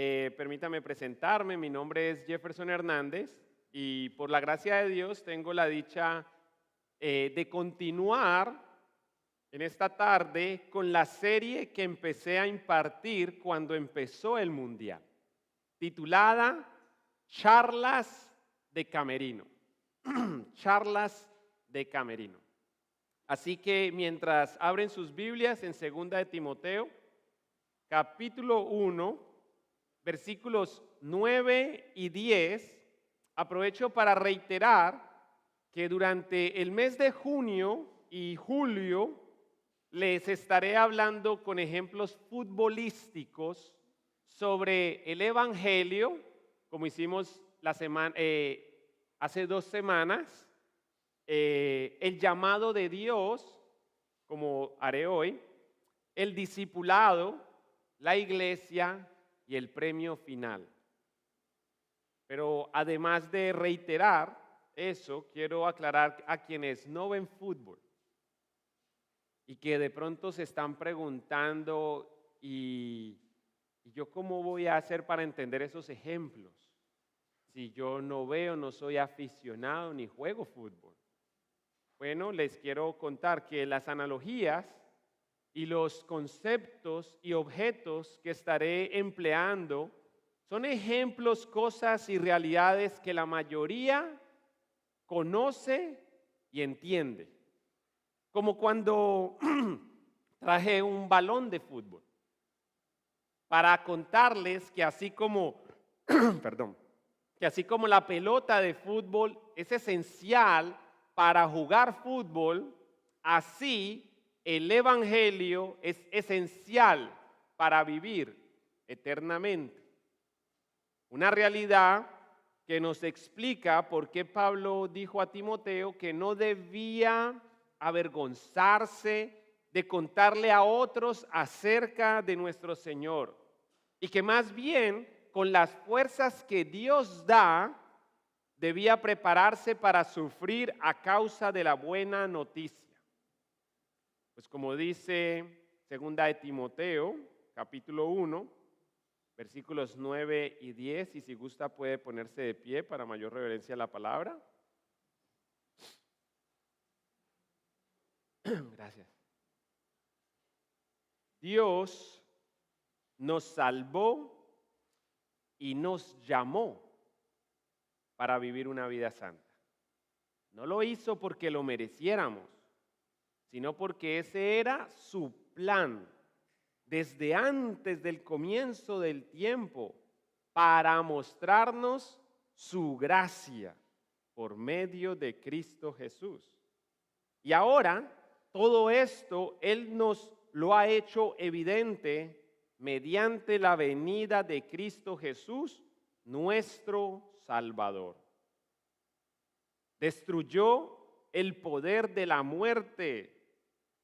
Permítame presentarme, mi nombre es Jefferson Hernández y por la gracia de Dios tengo la dicha de continuar en esta tarde con la serie que empecé a impartir cuando empezó el Mundial, titulada Charlas de Camerino. Charlas de Camerino. Así que mientras abren sus Biblias en 2 de Timoteo, capítulo 1, versículos 9 y 10, aprovecho para reiterar que durante el mes de junio y julio les estaré hablando con ejemplos futbolísticos sobre el Evangelio, como hicimos hace 2 semanas, el llamado de Dios, como haré hoy, el discipulado, la iglesia y el premio final. Pero además de reiterar eso, quiero aclarar a quienes no ven fútbol y que de pronto se están preguntando, ¿y yo cómo voy a hacer para entender esos ejemplos? Si yo no veo, no soy aficionado ni juego fútbol. Bueno, les quiero contar que las analogías y los conceptos y objetos que estaré empleando son ejemplos, cosas y realidades que la mayoría conoce y entiende. Como cuando traje un balón de fútbol para contarles que así como, que así como la pelota de fútbol es esencial para jugar fútbol, así el Evangelio es esencial para vivir eternamente. Una realidad que nos explica por qué Pablo dijo a Timoteo que no debía avergonzarse de contarle a otros acerca de nuestro Señor y que más bien con las fuerzas que Dios da debía prepararse para sufrir a causa de la buena noticia. Pues como dice 2 de Timoteo, capítulo 1, versículos 9 y 10, y si gusta puede ponerse de pie para mayor reverencia a la palabra. Gracias. Dios nos salvó y nos llamó para vivir una vida santa. No lo hizo porque lo mereciéramos, sino porque ese era su plan desde antes del comienzo del tiempo para mostrarnos su gracia por medio de Cristo Jesús. Y ahora todo esto Él nos lo ha hecho evidente mediante la venida de Cristo Jesús, nuestro Salvador. Destruyó el poder de la muerte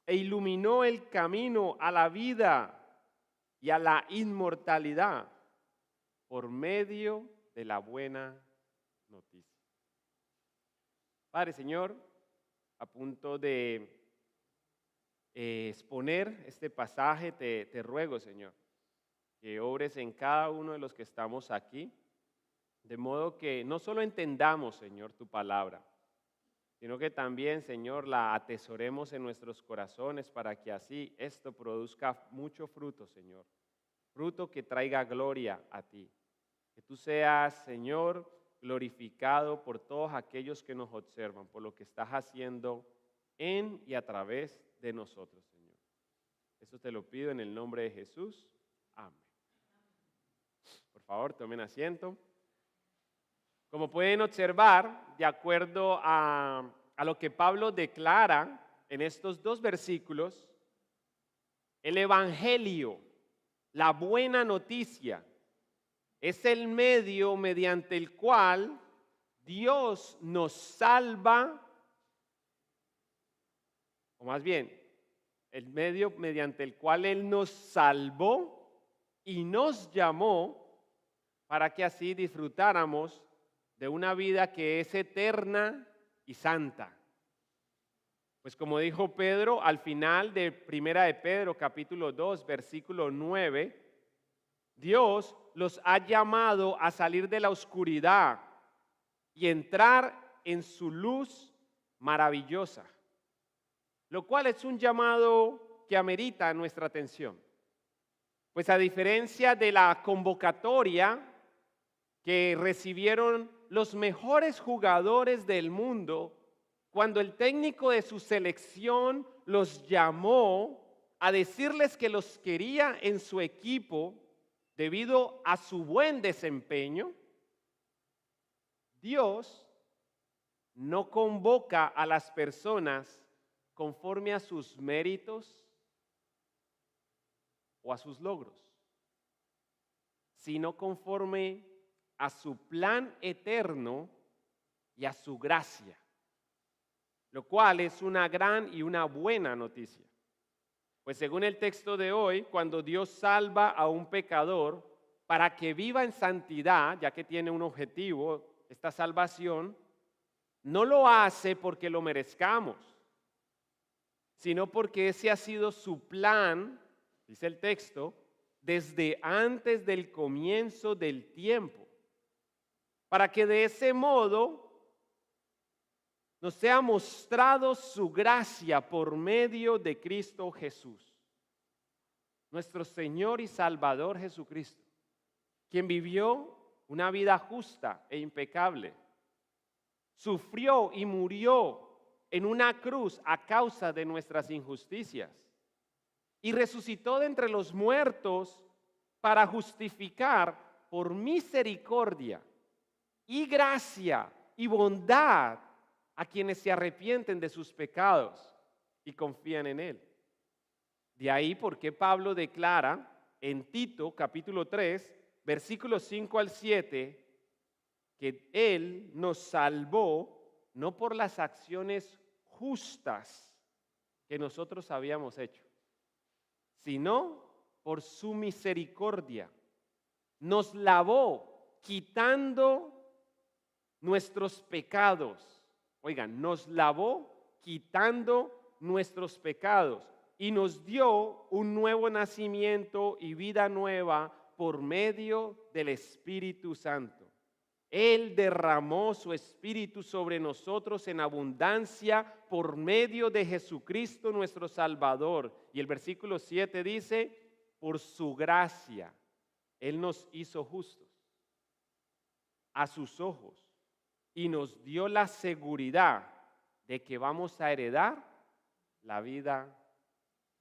e iluminó el camino a la vida y a la inmortalidad por medio de la buena noticia. Padre, Señor, a punto de exponer este pasaje, te ruego, Señor, que obres en cada uno de los que estamos aquí, de modo que no solo entendamos, Señor, tu palabra, sino que también, Señor, la atesoremos en nuestros corazones para que así esto produzca mucho fruto, Señor. Fruto que traiga gloria a ti. Que tú seas, Señor, glorificado por todos aquellos que nos observan, por lo que estás haciendo en y a través de nosotros, Señor. Eso te lo pido en el nombre de Jesús. Amén. Por favor, tomen asiento. Como pueden observar, de acuerdo a lo que Pablo declara en estos 2 versículos, el Evangelio, la buena noticia, es el medio mediante el cual Dios nos salva, o más bien, el medio mediante el cual Él nos salvó y nos llamó para que así disfrutáramos de una vida que es eterna y santa. Pues como dijo Pedro al final de 1 de Pedro capítulo 2 versículo 9, Dios los ha llamado a salir de la oscuridad y entrar en su luz maravillosa, lo cual es un llamado que amerita nuestra atención. Pues a diferencia de la convocatoria que recibieron los mejores jugadores del mundo, cuando el técnico de su selección los llamó a decirles que los quería en su equipo debido a su buen desempeño, Dios no convoca a las personas conforme a sus méritos o a sus logros, sino conforme a su plan eterno y a su gracia, lo cual es una gran y una buena noticia. Pues según el texto de hoy, cuando Dios salva a un pecador para que viva en santidad, ya que tiene un objetivo, esta salvación, no lo hace porque lo merezcamos, sino porque ese ha sido su plan, dice el texto, desde antes del comienzo del tiempo, para que de ese modo nos sea mostrado su gracia por medio de Cristo Jesús, nuestro Señor y Salvador Jesucristo, quien vivió una vida justa e impecable, sufrió y murió en una cruz a causa de nuestras injusticias y resucitó de entre los muertos para justificar por misericordia y gracia y bondad a quienes se arrepienten de sus pecados y confían en Él. De ahí porque Pablo declara en Tito capítulo 3, versículos 5 al 7, que Él nos salvó no por las acciones justas que nosotros habíamos hecho, sino por su misericordia. Nos lavó quitando nuestros pecados. Oigan, nos lavó quitando nuestros pecados y nos dio un nuevo nacimiento y vida nueva por medio del Espíritu Santo. Él derramó su Espíritu sobre nosotros en abundancia por medio de Jesucristo nuestro Salvador. Y el versículo 7 dice, por su gracia, Él nos hizo justos a sus ojos y nos dio la seguridad de que vamos a heredar la vida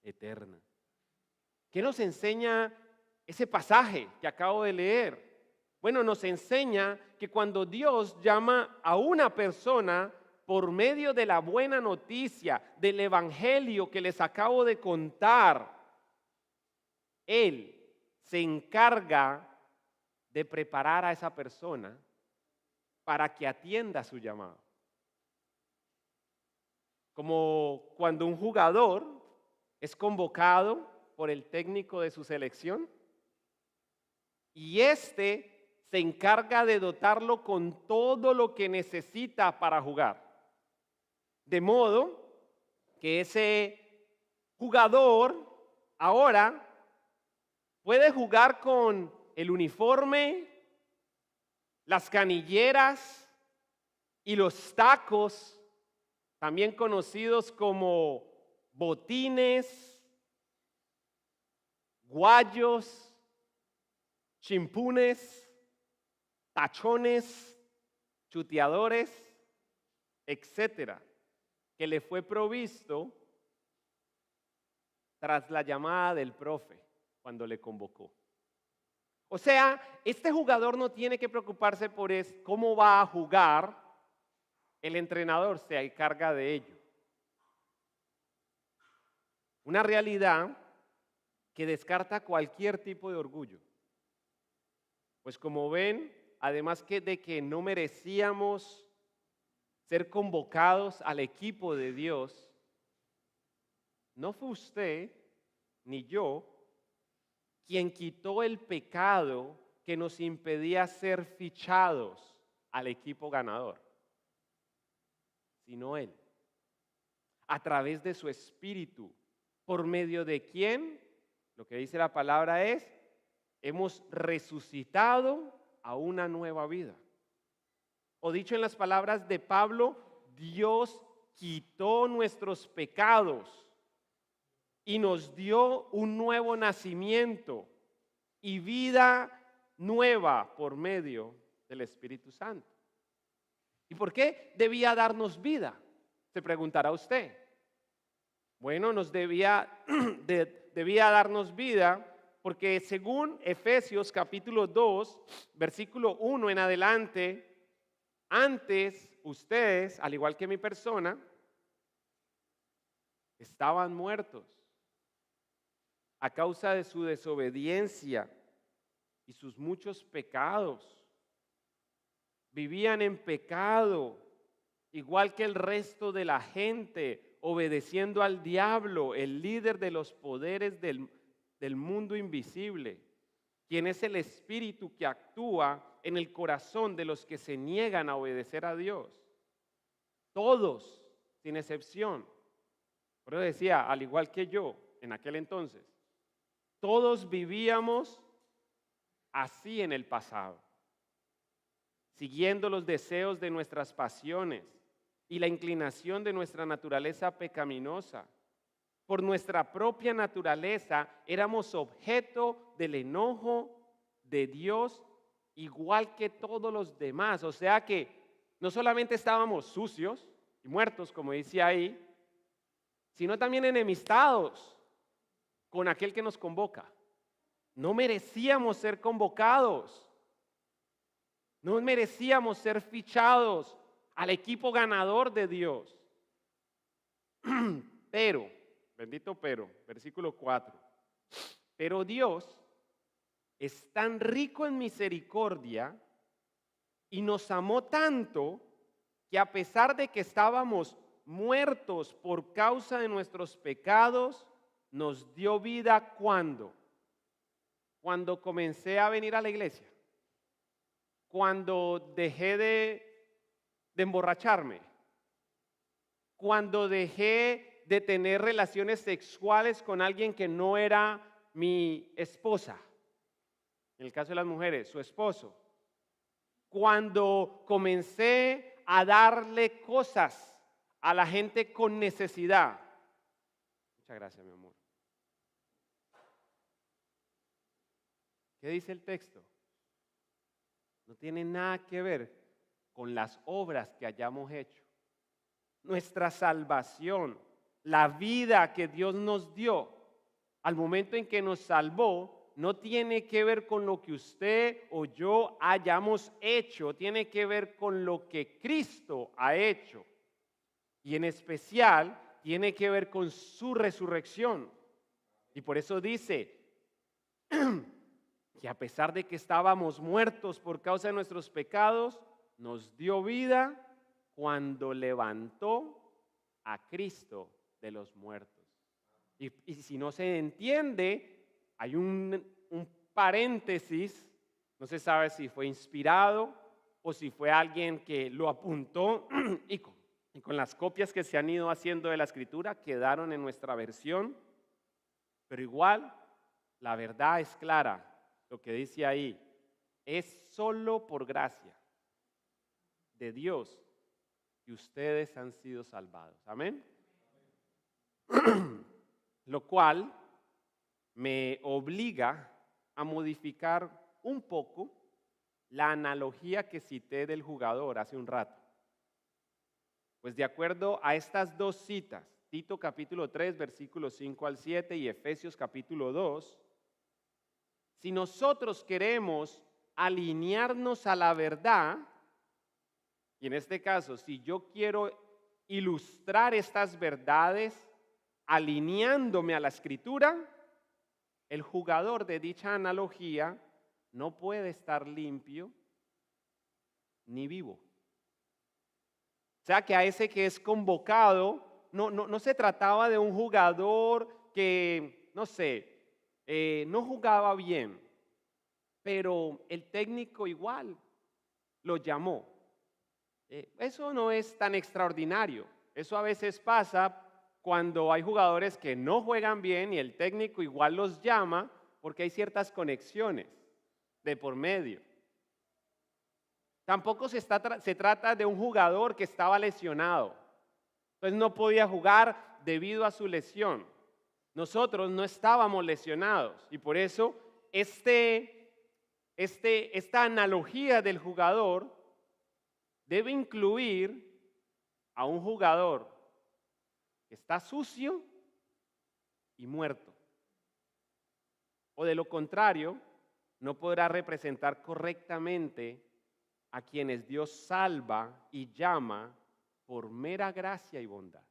eterna. ¿Qué nos enseña ese pasaje que acabo de leer? Bueno, nos enseña que cuando Dios llama a una persona por medio de la buena noticia, del evangelio que les acabo de contar, Él se encarga de preparar a esa persona para que atienda su llamado. Como cuando un jugador es convocado por el técnico de su selección y éste se encarga de dotarlo con todo lo que necesita para jugar. De modo que ese jugador ahora puede jugar con el uniforme, las canilleras y los tacos, también conocidos como botines, guayos, chimpunes, tachones, chuteadores, etcétera, que le fue provisto tras la llamada del profe cuando le convocó. O sea, este jugador no tiene que preocuparse por cómo va a jugar, el entrenador se encarga de ello. Una realidad que descarta cualquier tipo de orgullo. Pues como ven, además de que no merecíamos ser convocados al equipo de Dios, no fue usted ni yo quien quitó el pecado que nos impedía ser fichados al equipo ganador, sino Él, a través de su Espíritu, por medio de quien, lo que dice la palabra es, hemos resucitado a una nueva vida. O dicho en las palabras de Pablo, Dios quitó nuestros pecados y nos dio un nuevo nacimiento y vida nueva por medio del Espíritu Santo. ¿Y por qué debía darnos vida? Se preguntará usted. Bueno, nos debía darnos vida porque según Efesios capítulo 2, versículo 1 en adelante, antes ustedes, al igual que mi persona, estaban muertos a causa de su desobediencia y sus muchos pecados. Vivían en pecado, igual que el resto de la gente, obedeciendo al diablo, el líder de los poderes del mundo invisible, quien es el espíritu que actúa en el corazón de los que se niegan a obedecer a Dios. Todos, sin excepción. Por eso decía, al igual que yo en aquel entonces, todos vivíamos así en el pasado, siguiendo los deseos de nuestras pasiones y la inclinación de nuestra naturaleza pecaminosa. Por nuestra propia naturaleza éramos objeto del enojo de Dios, igual que todos los demás. O sea que no solamente estábamos sucios y muertos, como dice ahí, sino también enemistados con aquel que nos convoca. No merecíamos ser convocados. No merecíamos ser fichados al equipo ganador de Dios. Pero, bendito pero, versículo 4. Pero Dios es tan rico en misericordia y nos amó tanto que a pesar de que estábamos muertos por causa de nuestros pecados, nos dio vida ¿cuándo? Cuando comencé a venir a la iglesia. Cuando dejé de emborracharme, cuando dejé de tener relaciones sexuales con alguien que no era mi esposa, en el caso de las mujeres, su esposo, cuando comencé a darle cosas a la gente con necesidad. Muchas gracias, mi amor. ¿Qué dice el texto? No tiene nada que ver con las obras que hayamos hecho. Nuestra salvación, la vida que Dios nos dio al momento en que nos salvó, no tiene que ver con lo que usted o yo hayamos hecho, tiene que ver con lo que Cristo ha hecho. Y en especial tiene que ver con su resurrección. Y por eso dice que a pesar de que estábamos muertos por causa de nuestros pecados, nos dio vida cuando levantó a Cristo de los muertos. Y si no se entiende, hay un paréntesis, no se sabe si fue inspirado o si fue alguien que lo apuntó y con las copias que se han ido haciendo de la Escritura quedaron en nuestra versión, pero igual la verdad es clara. Lo que dice ahí es solo por gracia de Dios que ustedes han sido salvados. Amén. Lo cual me obliga a modificar un poco la analogía que cité del jugador hace un rato. Pues de acuerdo a estas dos citas, Tito capítulo 3, versículos 5 al 7 y Efesios capítulo 2, si nosotros queremos alinearnos a la verdad, y en este caso, si yo quiero ilustrar estas verdades alineándome a la Escritura, el jugador de dicha analogía no puede estar limpio ni vivo. O sea que a ese que es convocado, no se trataba de un jugador que, no sé, no jugaba bien, pero el técnico igual lo llamó. Eso no es tan extraordinario. Eso a veces pasa cuando hay jugadores que no juegan bien y el técnico igual los llama porque hay ciertas conexiones de por medio. Tampoco se trata de un jugador que estaba lesionado. Entonces no podía jugar debido a su lesión. Nosotros no estábamos lesionados y por eso esta analogía del jugador debe incluir a un jugador que está sucio y muerto. O de lo contrario, no podrá representar correctamente a quienes Dios salva y llama por mera gracia y bondad.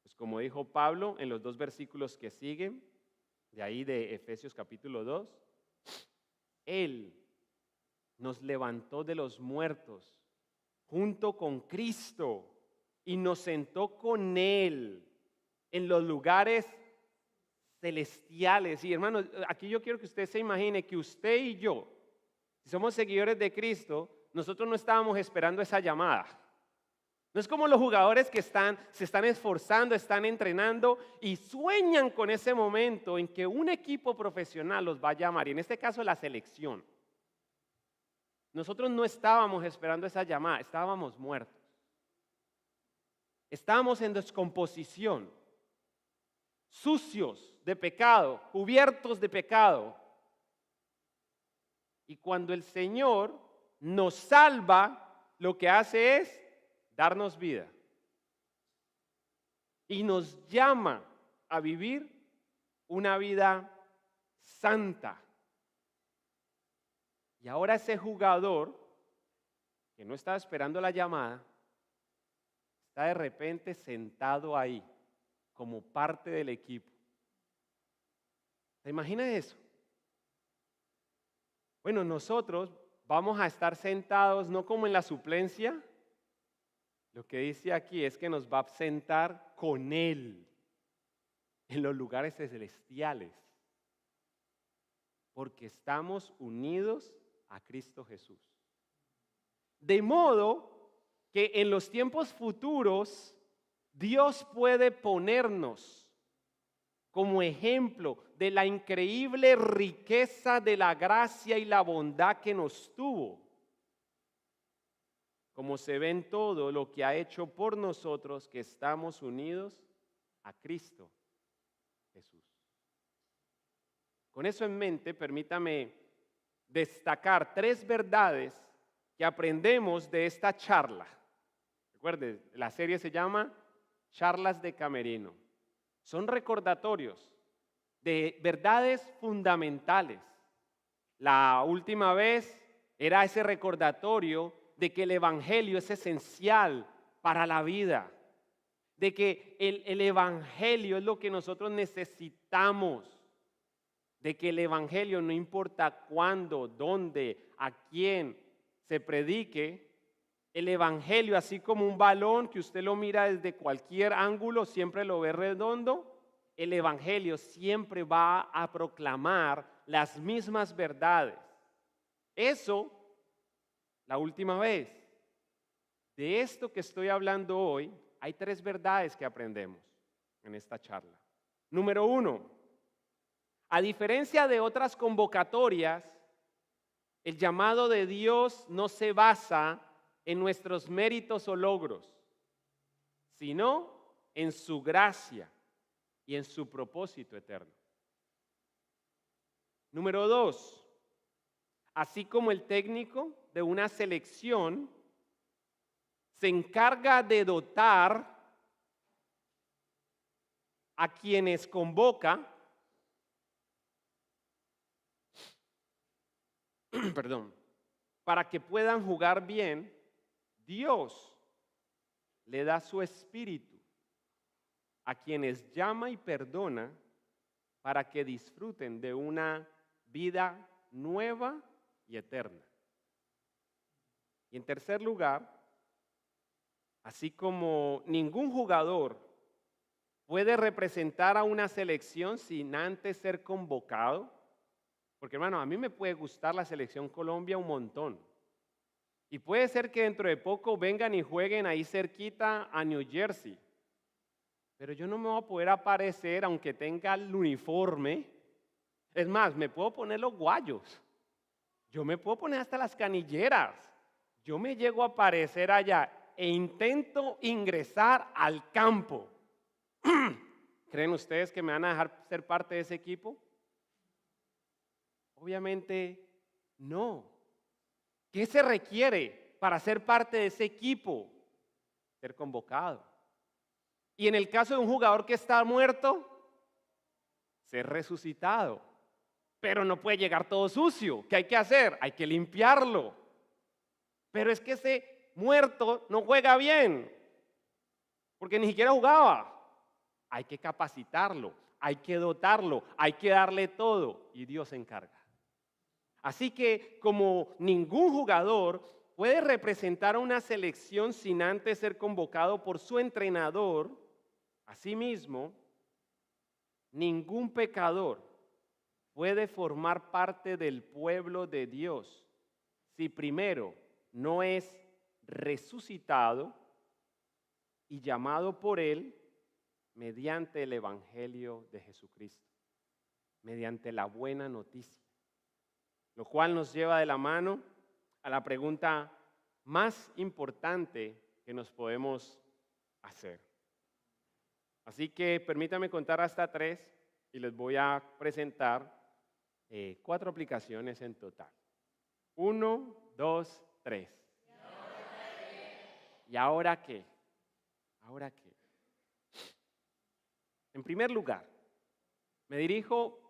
Pues como dijo Pablo en los 2 versículos que siguen, de ahí de Efesios capítulo 2, Él nos levantó de los muertos junto con Cristo y nos sentó con Él en los lugares celestiales. Y hermanos, aquí yo quiero que usted se imagine que usted y yo, si somos seguidores de Cristo, nosotros no estábamos esperando esa llamada. No es como los jugadores que se están esforzando, están entrenando y sueñan con ese momento en que un equipo profesional los va a llamar, y en este caso la selección. Nosotros no estábamos esperando esa llamada, estábamos muertos. Estábamos en descomposición, sucios de pecado, cubiertos de pecado. Y cuando el Señor nos salva, lo que hace es darnos vida. Y nos llama a vivir una vida santa. Y ahora ese jugador que no estaba esperando la llamada, está de repente sentado ahí como parte del equipo. ¿Se imagina eso? Bueno, nosotros vamos a estar sentados no como en la suplencia. Lo que dice aquí es que nos va a sentar con Él en los lugares celestiales, porque estamos unidos a Cristo Jesús. De modo que en los tiempos futuros Dios puede ponernos como ejemplo de la increíble riqueza de la gracia y la bondad que nos tuvo, como se ve en todo lo que ha hecho por nosotros que estamos unidos a Cristo Jesús. Con eso en mente, permítame destacar 3 verdades que aprendemos de esta charla. Recuerde, la serie se llama Charlas de Camerino. Son recordatorios de verdades fundamentales. La última vez era ese recordatorio de que el Evangelio es esencial para la vida, de que el Evangelio es lo que nosotros necesitamos, de que el Evangelio, no importa cuándo, dónde, a quién se predique, el Evangelio, así como un balón que usted lo mira desde cualquier ángulo, siempre lo ve redondo, el Evangelio siempre va a proclamar las mismas verdades. Eso, la última vez. De esto que estoy hablando hoy, hay 3 verdades que aprendemos en esta charla. Número 1, a diferencia de otras convocatorias, el llamado de Dios no se basa en nuestros méritos o logros, sino en su gracia y en su propósito eterno. Número 2, así como el técnico de una selección se encarga de dotar a quienes convoca, para que puedan jugar bien, Dios le da su espíritu a quienes llama y perdona para que disfruten de una vida nueva y eterna. Y en tercer lugar, así como ningún jugador puede representar a una selección sin antes ser convocado, porque hermano, a mí me puede gustar la selección Colombia un montón. Y puede ser que dentro de poco vengan y jueguen ahí cerquita a New Jersey. Pero yo no me voy a poder aparecer, aunque tenga el uniforme, Es más, me puedo poner los guayos. Yo me puedo poner hasta las canilleras. Yo me llego a aparecer allá e intento ingresar al campo. ¿Creen ustedes que me van a dejar ser parte de ese equipo? Obviamente no. ¿Qué se requiere para ser parte de ese equipo? Ser convocado. Y en el caso de un jugador que está muerto, ser resucitado. Pero no puede llegar todo sucio. ¿Qué hay que hacer? Hay que limpiarlo. Pero es que ese muerto no juega bien, porque ni siquiera jugaba. Hay que capacitarlo, hay que dotarlo, hay que darle todo y Dios se encarga. Así que como ningún jugador puede representar a una selección sin antes ser convocado por su entrenador, asimismo, ningún pecador puede formar parte del pueblo de Dios si primero no es resucitado y llamado por Él mediante el Evangelio de Jesucristo, mediante la buena noticia. Lo cual nos lleva de la mano a la pregunta más importante que nos podemos hacer. Así que permítame contar hasta 3 y les voy a presentar 4 aplicaciones en total. 1, 2, 3. ¿Y ahora qué? ¿Ahora qué? En primer lugar, me dirijo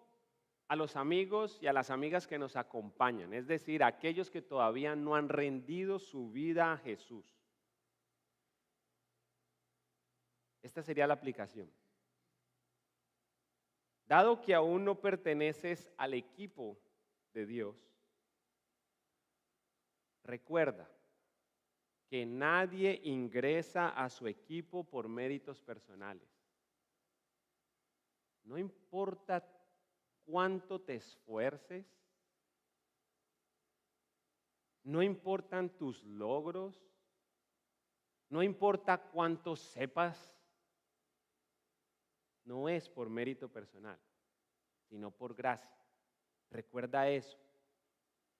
a los amigos y a las amigas que nos acompañan, es decir, a aquellos que todavía no han rendido su vida a Jesús. Esta sería la aplicación. Dado que aún no perteneces al equipo de Dios, recuerda que nadie ingresa a su equipo por méritos personales. No importa cuánto te esfuerces, no importan tus logros, no importa cuánto sepas, no es por mérito personal, sino por gracia. Recuerda eso.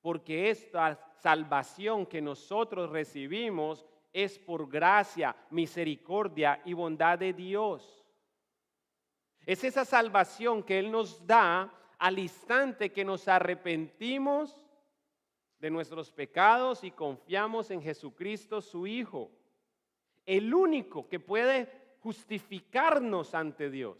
Porque esta salvación que nosotros recibimos es por gracia, misericordia y bondad de Dios. Es esa salvación que Él nos da al instante que nos arrepentimos de nuestros pecados y confiamos en Jesucristo, su Hijo. El único que puede justificarnos ante Dios.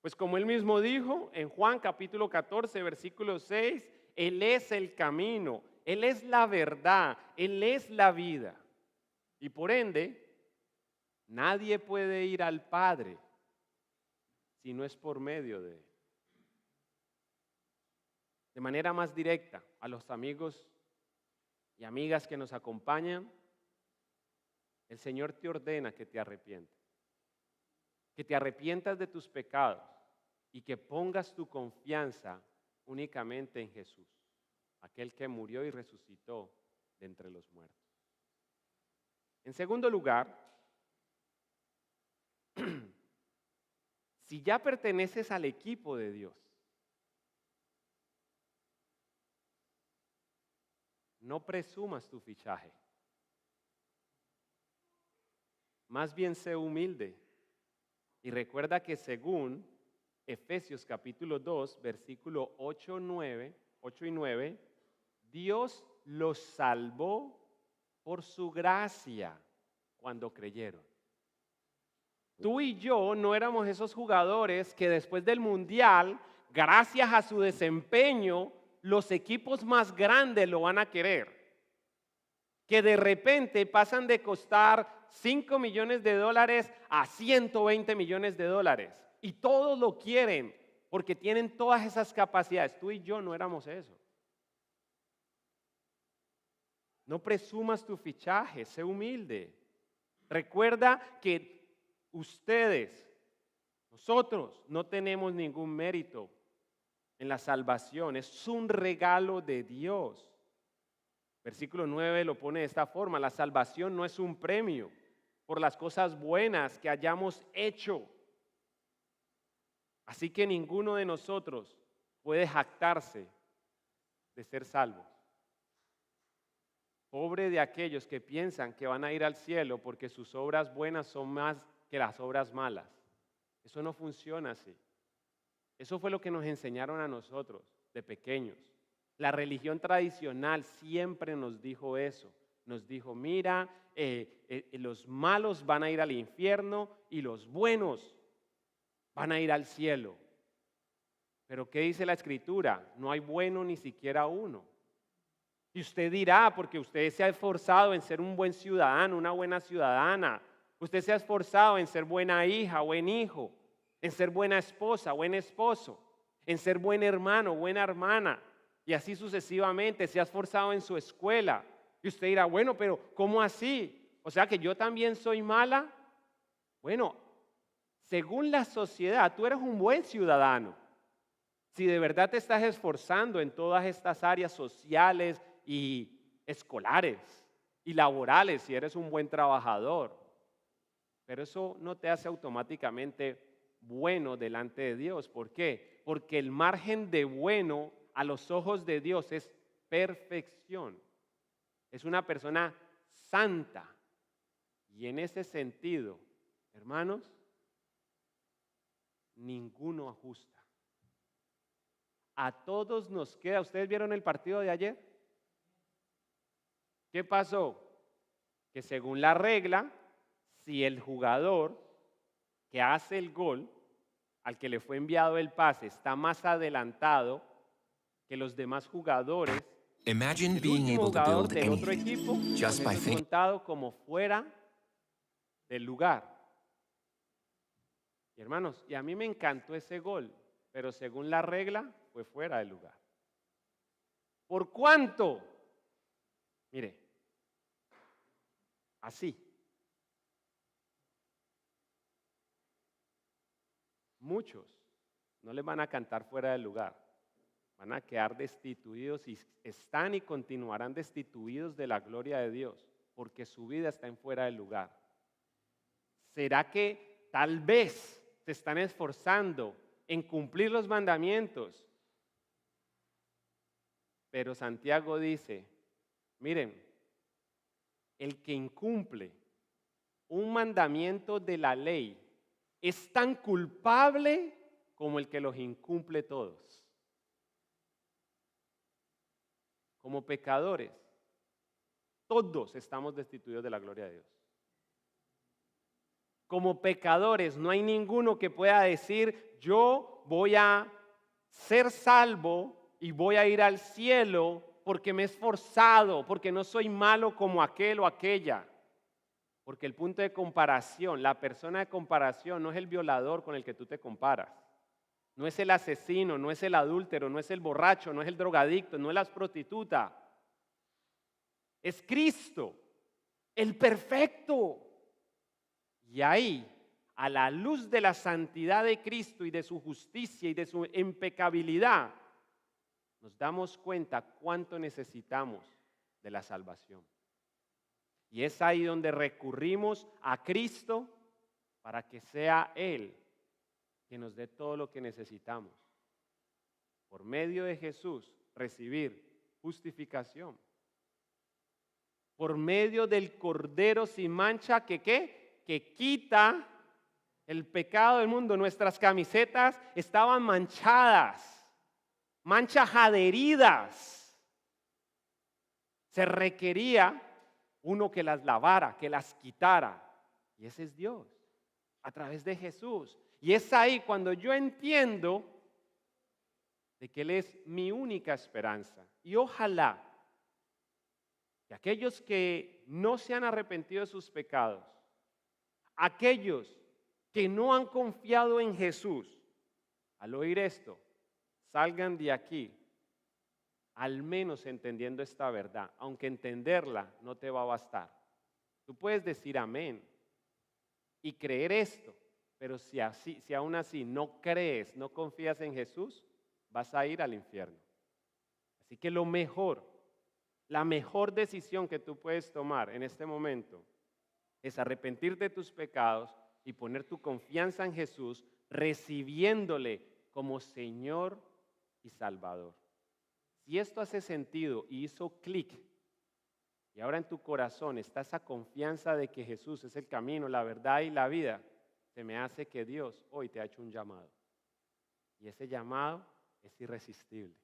Pues como Él mismo dijo en Juan capítulo 14, versículo 6, Él es el camino, Él es la verdad, Él es la vida. Y por ende, nadie puede ir al Padre si no es por medio de Él. De manera más directa, a los amigos y amigas que nos acompañan, el Señor te ordena que te arrepientas. Que te arrepientas de tus pecados y que pongas tu confianza únicamente en Jesús, aquel que murió y resucitó de entre los muertos. En segundo lugar, si ya perteneces al equipo de Dios, no presumas tu fichaje. Más bien sé humilde. Y recuerda que según Efesios capítulo 2, versículo 8 y 9, Dios los salvó por su gracia cuando creyeron. Tú y yo no éramos esos jugadores que después del mundial, gracias a su desempeño, los equipos más grandes lo van a querer. Que de repente pasan de costar $5 millones a $120 millones. Y todos lo quieren porque tienen todas esas capacidades. Tú y yo no éramos eso. No presumas tu fichaje, sé humilde. Recuerda que ustedes, nosotros, no tenemos ningún mérito en la salvación. Es un regalo de Dios. Versículo 9 lo pone de esta forma: la salvación no es un premio por las cosas buenas que hayamos hecho. Así que ninguno de nosotros puede jactarse de ser salvo. Pobre de aquellos que piensan que van a ir al cielo porque sus obras buenas son más que las obras malas. Eso no funciona así. Eso fue lo que nos enseñaron a nosotros de pequeños. La religión tradicional siempre nos dijo eso. Nos dijo, mira, los malos van a ir al infierno y los buenos van a ir al cielo. Pero ¿qué dice la Escritura? No hay bueno ni siquiera uno. Y usted dirá, porque usted se ha esforzado en ser un buen ciudadano, una buena ciudadana. Usted se ha esforzado en ser buena hija, buen hijo, en ser buena esposa, buen esposo, en ser buen hermano, buena hermana. Y así sucesivamente, se ha esforzado en su escuela. Y usted dirá, bueno, pero ¿cómo así? O sea que yo también soy mala. Bueno, según la sociedad, tú eres un buen ciudadano. Si de verdad te estás esforzando en todas estas áreas sociales y escolares y laborales, si eres un buen trabajador. Pero eso no te hace automáticamente bueno delante de Dios. ¿Por qué? Porque el margen de bueno a los ojos de Dios es perfección. Es una persona santa. Y en ese sentido, hermanos, ninguno ajusta. A todos nos queda. ¿Ustedes vieron el partido de ayer? ¿Qué pasó? Que según la regla, si el jugador que hace el gol, al que le fue enviado el pase, está más adelantado que los demás jugadores, Imagine el being último able to jugador build del otro anything equipo, pues just by eso es thinking. contado como fuera del lugar. Y hermanos, y a mí me encantó ese gol, pero según la regla fue fuera del lugar. ¿Por cuánto? Mire, así. Muchos no les van a cantar fuera del lugar. Van a quedar destituidos y están y continuarán destituidos de la gloria de Dios, porque su vida está en fuera del lugar. ¿Será que tal vez se están esforzando en cumplir los mandamientos? Pero Santiago dice, miren, el que incumple un mandamiento de la ley es tan culpable como el que los incumple todos. Como pecadores, todos estamos destituidos de la gloria de Dios. Como pecadores, no hay ninguno que pueda decir, yo voy a ser salvo y voy a ir al cielo porque me he esforzado, porque no soy malo como aquel o aquella. Porque el punto de comparación, la persona de comparación no es el violador con el que tú te comparas. No es el asesino, no es el adúltero, no es el borracho, no es el drogadicto, no es la prostituta. Es Cristo, el perfecto. Y ahí, a la luz de la santidad de Cristo y de su justicia y de su impecabilidad, nos damos cuenta cuánto necesitamos de la salvación. Y es ahí donde recurrimos a Cristo para que sea Él que nos dé todo lo que necesitamos. Por medio de Jesús, recibir justificación. Por medio del Cordero sin mancha, que quita el pecado del mundo. Nuestras camisetas estaban manchadas, manchas adheridas. Se requería uno que las lavara, que las quitara. Y ese es Dios, a través de Jesús. Y es ahí cuando yo entiendo de que Él es mi única esperanza. Y ojalá que aquellos que no se han arrepentido de sus pecados, aquellos que no han confiado en Jesús, al oír esto, salgan de aquí, al menos entendiendo esta verdad, aunque entenderla no te va a bastar. Tú puedes decir amén y creer esto, pero si aún así no crees, no confías en Jesús, vas a ir al infierno. Así que lo mejor, la mejor decisión que tú puedes tomar en este momento es arrepentirte de tus pecados y poner tu confianza en Jesús, recibiéndole como Señor y Salvador. Si esto hace sentido y hizo clic, y ahora en tu corazón está esa confianza de que Jesús es el camino, la verdad y la vida, se me hace que Dios hoy te ha hecho un llamado. Y ese llamado es irresistible.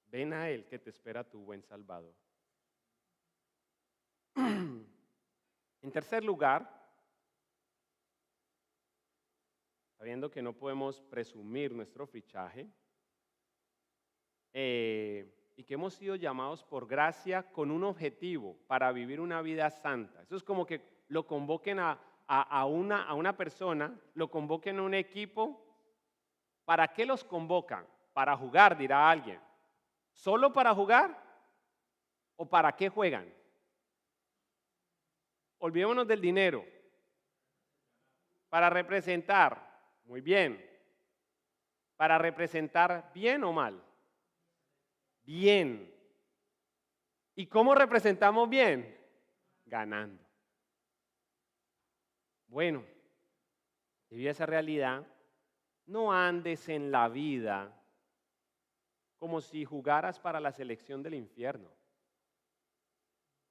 Ven a Él que te espera tu buen Salvador. En tercer lugar, sabiendo que no podemos presumir nuestro fichaje, y que hemos sido llamados por gracia con un objetivo para vivir una vida santa. Eso es como que lo convoquen a una persona, lo convoquen a un equipo. ¿Para qué los convocan? Para jugar, dirá alguien. ¿Solo para jugar? ¿O para qué juegan? Olvidémonos del dinero. Para representar, muy bien. Para representar bien o mal. Bien. ¿Y cómo representamos bien? Ganando. Bueno, debido a esa realidad, no andes en la vida como si jugaras para la selección del infierno.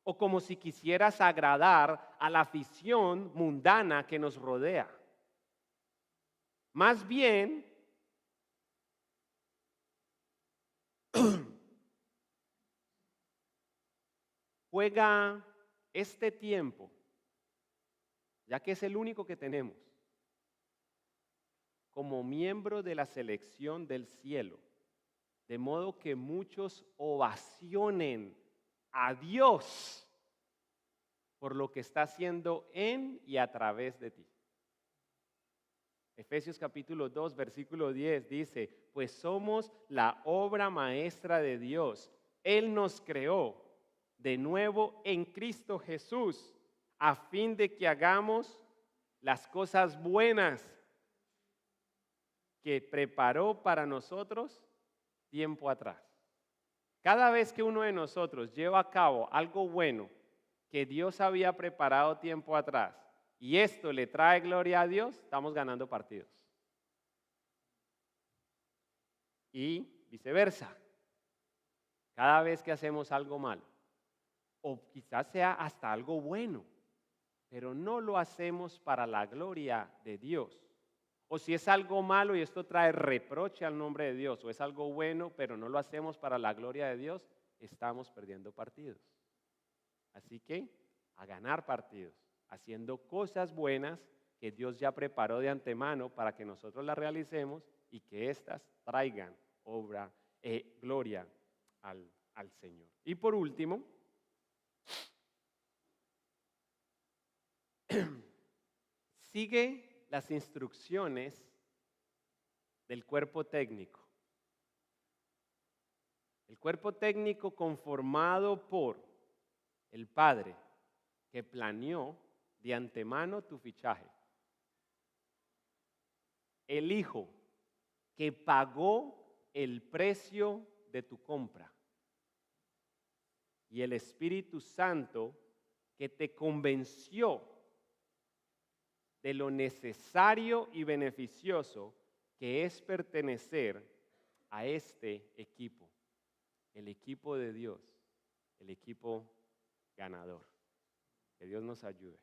O como si quisieras agradar a la afición mundana que nos rodea. Más bien, juega este tiempo, ya que es el único que tenemos, como miembro de la selección del cielo, de modo que muchos ovacionen a Dios por lo que está haciendo en y a través de ti. Efesios capítulo 2, versículo 10 dice, pues somos la obra maestra de Dios. Él nos creó de nuevo en Cristo Jesús, a fin de que hagamos las cosas buenas que preparó para nosotros tiempo atrás. Cada vez que uno de nosotros lleva a cabo algo bueno que Dios había preparado tiempo atrás y esto le trae gloria a Dios, estamos ganando partidos. Y viceversa. Cada vez que hacemos algo malo, o quizás sea hasta algo bueno, pero no lo hacemos para la gloria de Dios. O si es algo malo y esto trae reproche al nombre de Dios, o es algo bueno, pero no lo hacemos para la gloria de Dios, estamos perdiendo partidos. Así que a ganar partidos, haciendo cosas buenas que Dios ya preparó de antemano para que nosotros las realicemos y que éstas traigan gloria al Señor. Y por último, sigue las instrucciones del cuerpo técnico. El cuerpo técnico conformado por el Padre que planeó de antemano tu fichaje. El Hijo que pagó el precio de tu compra. Y el Espíritu Santo que te convenció de lo necesario y beneficioso que es pertenecer a este equipo, el equipo de Dios, el equipo ganador. Que Dios nos ayude.